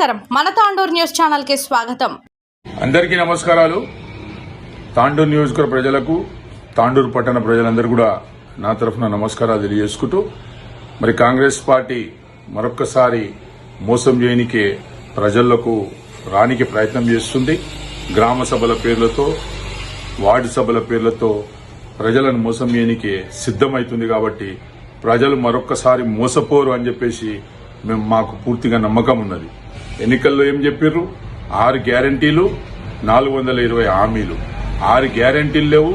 నమస్కారం, మన Tandur news channel కి స్వాగతం. అందరికీ నమస్కారాలు. తాండూరు నియోజకవర్గ ప్రజలకు, తాండూరు పట్టణ ప్రజలందరూ కూడా నా తరఫున నమస్కారాలు తెలియజేసుకుంటూ, మరి కాంగ్రెస్ పార్టీ మరొక్కసారి మోసం చేయనికే ప్రజలకు రానికి ప్రయత్నం చేస్తుంది. గ్రామ సభల పేర్లతో, వార్డు సభల పేర్లతో ప్రజలను మోసం చేయనికే సిద్దమైతుంది. కాబట్టి ప్రజలు మరొక్కసారి మోసపోరు అని చెప్పేసి మాకు పూర్తిగా నమ్మకం ఉన్నది. ఎన్నికల్లో ఏం చెప్పిర్రు? 6 గ్యారంటీలు, 420 హామీలు. 6 గ్యారంటీలు లేవు,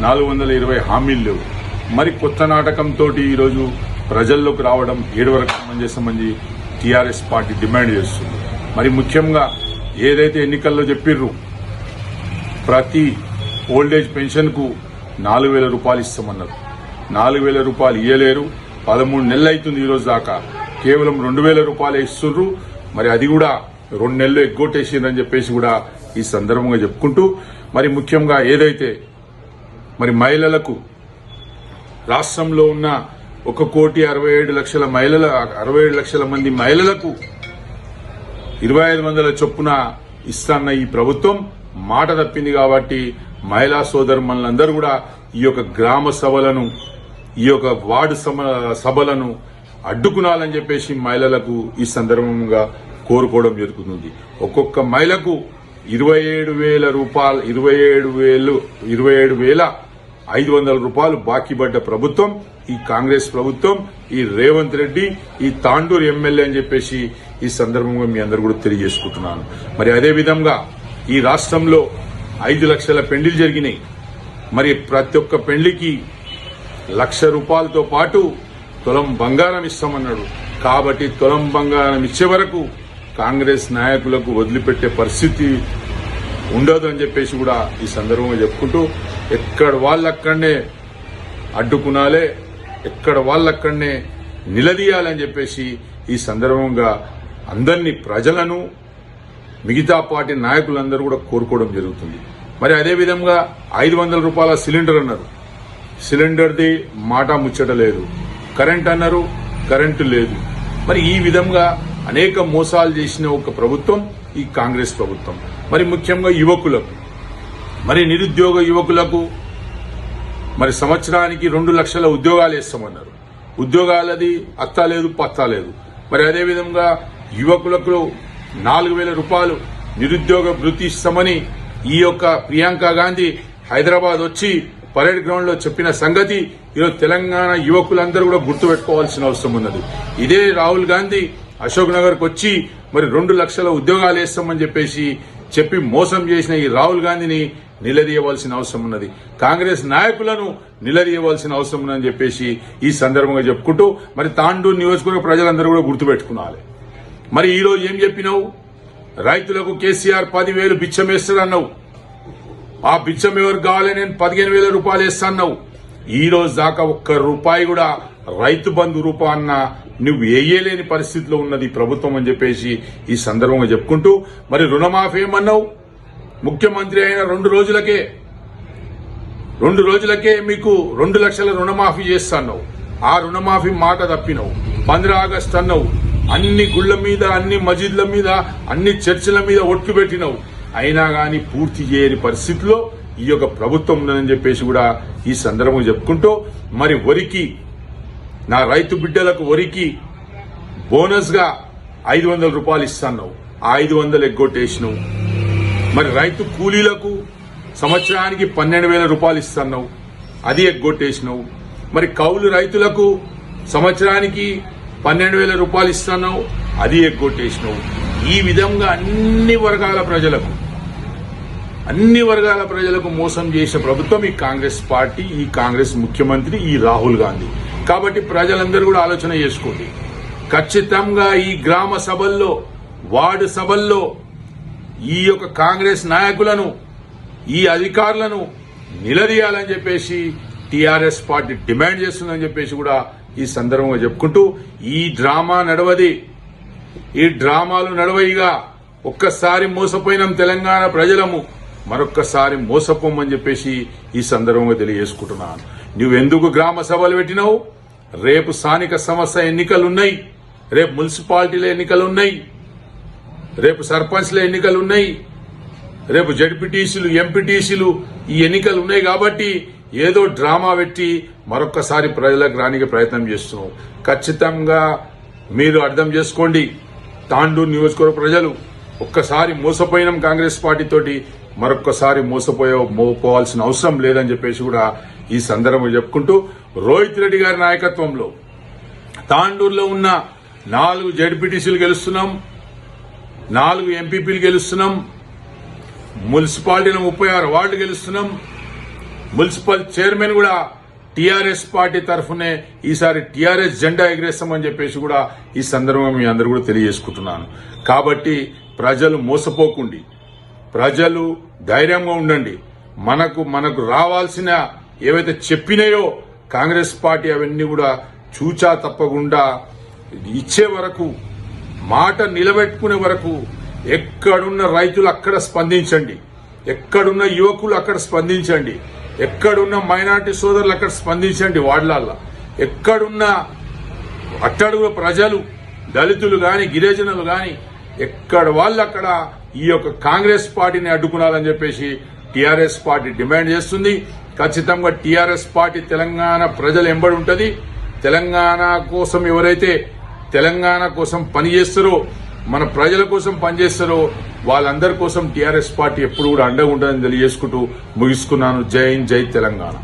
420 హామీలు లేవు. మరి కొత్త నాటకంతో ఈరోజు ప్రజల్లోకి రావడం 7 వరకు సమంజసమని టీఆర్ఎస్ పార్టీ డిమాండ్ చేస్తుంది. మరి ముఖ్యంగా ఏదైతే ఎన్నికల్లో చెప్పిర్రు, ప్రతి ఓల్డేజ్ పెన్షన్ కు 4,000 రూపాయలు ఇస్తామన్నారు. 4,000 రూపాయలు ఇయ్యలేరు. 13 నెలలు అవుతుంది ఈ రోజు దాకా. కేవలం 2,000 రూపాయలు ఇస్తున్నారు. మరి అది కూడా 2 నెలలు ఎగ్గొట్టేసిందని చెప్పేసి కూడా ఈ సందర్భంగా చెప్పుకుంటూ, మరి ముఖ్యంగా ఏదైతే మరి మహిళలకు రాష్ట్రంలో ఉన్న 1,67 లక్షల మంది మహిళలకు 2,500 చొప్పున ఇస్తాన్న ఈ ప్రభుత్వం మాట తప్పింది. కాబట్టి మహిళా సోదరులందరూ కూడా ఈ యొక్క గ్రామ సభలను, ఈ యొక్క వార్డు సభలను అడ్డుకునాలని చెప్పేసి మహిళలకు ఈ సందర్భంగా కోరుకోవడం జరుగుతుంది. ఒక్కొక్క మహిళకు 27,000 రూపాయలు, 27,500 రూపాయలు బాకీ పడ్డ ప్రభుత్వం ఈ కాంగ్రెస్ ప్రభుత్వం, ఈ రేవంత్ రెడ్డి, ఈ తాండూరు ఎమ్మెల్యే అని చెప్పేసి ఈ సందర్భంగా మీ అందరూ కూడా తెలియజేసుకుంటున్నాను. మరి అదేవిధంగా ఈ రాష్ట్రంలో 5 లక్షల పెళ్లిలు జరిగినాయి. మరి ప్రతి ఒక్క పెళ్లికి 1,00,000 రూపాయలతో పాటు తులం బంగారం ఇస్తామన్నాడు. కాబట్టి తులం బంగారం ఇచ్చే వరకు కాంగ్రెస్ నాయకులకు వదిలిపెట్టే పరిస్థితి ఉండదు అని చెప్పేసి కూడా ఈ సందర్భంగా చెప్పుకుంటూ, ఎక్కడ వాళ్ళక్కడనే అడ్డుకునాలే, ఎక్కడ వాళ్ళక్కడనే నిలదీయాలని చెప్పేసి ఈ సందర్భంగా అందరినీ, ప్రజలను, మిగతా పార్టీ నాయకులందరూ కూడా కోరుకోవడం జరుగుతుంది. మరి అదేవిధంగా 500 రూపాయల సిలిండర్ అన్నారు. సిలిండర్ది మాట ముచ్చట లేదు. కరెంట్ అన్నారు, కరెంటు లేదు. మరి ఈ విధంగా అనేక మోసాలు చేసిన ఒక ప్రభుత్వం ఈ కాంగ్రెస్ ప్రభుత్వం. మరి ముఖ్యంగా యువకులకు, మరి నిరుద్యోగ యువకులకు మరి సంవత్సరానికి 2 లక్షల ఉద్యోగాలు ఇస్తామన్నారు. ఉద్యోగాలది అత్తా లేదు, పత్తా లేదు. మరి అదేవిధంగా యువకులకు 4,000 రూపాయలు నిరుద్యోగ భృతి ఇస్తామని ఈ యొక్క ప్రియాంక గాంధీ హైదరాబాద్ వచ్చి పరేడ్ గ్రౌండ్ లో చెప్పిన సంగతి ఈరోజు తెలంగాణ యువకులందరూ కూడా గుర్తుపెట్టుకోవాల్సిన అవసరం ఉన్నది. ఇదే రాహుల్ గాంధీ అశోక్ నగర్ కు వచ్చి మరి 2 లక్షల ఉద్యోగాలు వేస్తామని చెప్పి మోసం చేసిన ఈ రాహుల్ గాంధీని నిలదీయవలసిన అవసరం ఉన్నది. కాంగ్రెస్ నాయకులను నిలదీయవలసిన అవసరం ఉందని చెప్పేసి ఈ సందర్భంగా చెప్పుకుంటూ, మరి తాండూరు నియోజకవర్గ ప్రజలందరూ కూడా గుర్తుపెట్టుకోవాలి. మరి ఈ రోజు ఏం చెప్పినావు? రైతులకు కేసీఆర్ 10,000 బిచ్చం వేస్తాడన్నావు. ఆ బిచ్చం ఎవరు కావాలి? నేను 15,000 రూపాయలు వేస్తాన్నావు. ఈ రోజు దాకా 1 రూపాయి కూడా రైతు బంధు రూపాయన్న నువ్వు వేయలేని పరిస్థితిలో ఉన్నది ప్రభుత్వం అని చెప్పేసి ఈ సందర్భంగా చెప్పుకుంటూ, మరి రుణమాఫీ ఏమన్నావు? ముఖ్యమంత్రి అయిన 2 రోజులకే మీకు 2 లక్షల రుణమాఫీ చేస్తాన్నావు. ఆ రుణమాఫీ మాట తప్పినావు. 15 ఆగస్టు అన్నావు. అన్ని గుళ్ల మీద, అన్ని మసీదుల మీద, అన్ని చర్చిల మీద ఒట్లు పెట్టినావు. అయినా గాని పూర్తి చేయని పరిస్థితిలో ఈ యొక్క ప్రభుత్వం ఉందని చెప్పేసి కూడా ఈ సందర్భంగా చెప్పుకుంటూ, మరి వరికి, నా రైతు బిడ్డలకు వరికి బోనస్ గా 500 రూపాయలు ఇస్తాన్నావు. ఆ 500 ఎగ్గొట్టేసినావు. మరి రైతు కూలీలకు సంవత్సరానికి 12,000 రూపాయలు ఇస్తున్నావు. అది ఎగ్గొట్టేసినావు. మరి కౌలు రైతులకు సంవత్సరానికి 12,000 రూపాయలు ఇస్తున్నావు. అది ఎగ్గొట్టేసినావు. ఈ విధంగా అన్ని వర్గాల ప్రజలకు మోసం చేసే ప్రభుత్వం ఈ కాంగ్రెస్ పార్టీ, ఈ కాంగ్రెస్ ముఖ్యమంత్రి, ఈ రాహుల్ గాంధీ. కాబట్టి ప్రజలందరూ కూడా ఆలోచన చేసుకోండి. ఖచ్చితంగా ఈ గ్రామ సభల్లో, వార్డు సభల్లో ఈ యొక్క కాంగ్రెస్ నాయకులను, ఈ అధికారులను నిలదీయాలని చెప్పేసి టీఆర్ఎస్ పార్టీ డిమాండ్ చేస్తుందని చెప్పేసి కూడా ఈ సందర్భంగా చెప్పుకుంటూ, ఈ డ్రామాలు నడవయిగా ఒక్కసారి మోసపోయినాం తెలంగాణ ప్రజలము, మరొక్కసారి మోసపోమని చెప్పేసి ఈ సందర్భంగా తెలియజేసుకుంటున్నాను. నువ్వెందుకు గ్రామ సభలు పెట్టినావు? రేపు స్థానిక సంస్థ ఎన్నికలున్నాయి, రేపు మున్సిపాలిటీల ఎన్నికలున్నాయి. రేపు సర్పంచ్ల ఎన్నికలు ఉన్నాయి, రేపు జడ్పీటీసీలు ఎంపీటీసీలు ఈ ఎన్నికలు ఉన్నాయి కాబట్టి ఏదో డ్రామా పెట్టి మరొక్కసారి ప్రజలకు రానికి ప్రయత్నం చేస్తున్నాం. ఖచ్చితంగా మీరు అర్థం చేసుకోండి, తాండూరు నియోజకవర్గ ప్రజలు ఒక్కసారి మోసపోయినాం కాంగ్రెస్ పార్టీ తోటి, మరొక్కసారి మోసపోవాల్సిన అవసరం లేదని చెప్పేసి కూడా ఈ సందర్భంగా చెప్పుకుంటూ, రోహిత్ రెడ్డి గారి నాయకత్వంలో తాండూరులో ఉన్న 4 జడ్పీటీసీలు గెలుస్తున్నాం, 4 ఎంపీపీలు గెలుస్తున్నాం, మున్సిపాలిటీలో 36 వార్డులు గెలుస్తున్నాం. మున్సిపల్ చైర్మన్ కూడా టీఆర్ఎస్ పార్టీ తరఫునే ఈసారి టీఆర్ఎస్ జెండా ఎగరేస్తామని చెప్పేసి కూడా ఈ సందర్భంగా మీ అందరూ కూడా తెలియజేసుకుంటున్నాను. కాబట్టి ప్రజలు మోసపోకండి, ప్రజలు ధైర్యంగా ఉండండి. మనకు రావాల్సిన ఏవైతే చెప్పినాయో కాంగ్రెస్ పార్టీ అవన్నీ కూడా చూచా తప్పకుండా ఇచ్చే వరకు, మాట నిలబెట్టుకునే వరకు ఎక్కడున్న రైతులు అక్కడ స్పందించండి, ఎక్కడున్న యువకులు అక్కడ స్పందించండి, ఎక్కడున్న మైనార్టీ సోదరులు అక్కడ స్పందించండి. వార్డులల్లో ఎక్కడున్న అట్టడుగు ప్రజలు, దళితులు గాని గిరిజనులు గాని ఎక్కడ వాళ్ళు అక్కడ ఈ యొక్క కాంగ్రెస్ పార్టీని అడ్డుకున్నారని చెప్పేసి టీఆర్ఎస్ పార్టీ డిమాండ్ చేస్తుంది. ఖచ్చితంగా టీఆర్ఎస్ పార్టీ తెలంగాణ ప్రజలు ఎంబడి ఉంటది. తెలంగాణ కోసం ఎవరైతే తెలంగాణ కోసం పనిచేస్తారో, మన ప్రజల కోసం పనిచేస్తారో వాళ్ళందరి కోసం టీఆర్ఎస్ పార్టీ ఎప్పుడు కూడా అండగా ఉంటుందని తెలియజేసుకుంటూ ముగిస్తున్నాను. జై హింద్, జై తెలంగాణ.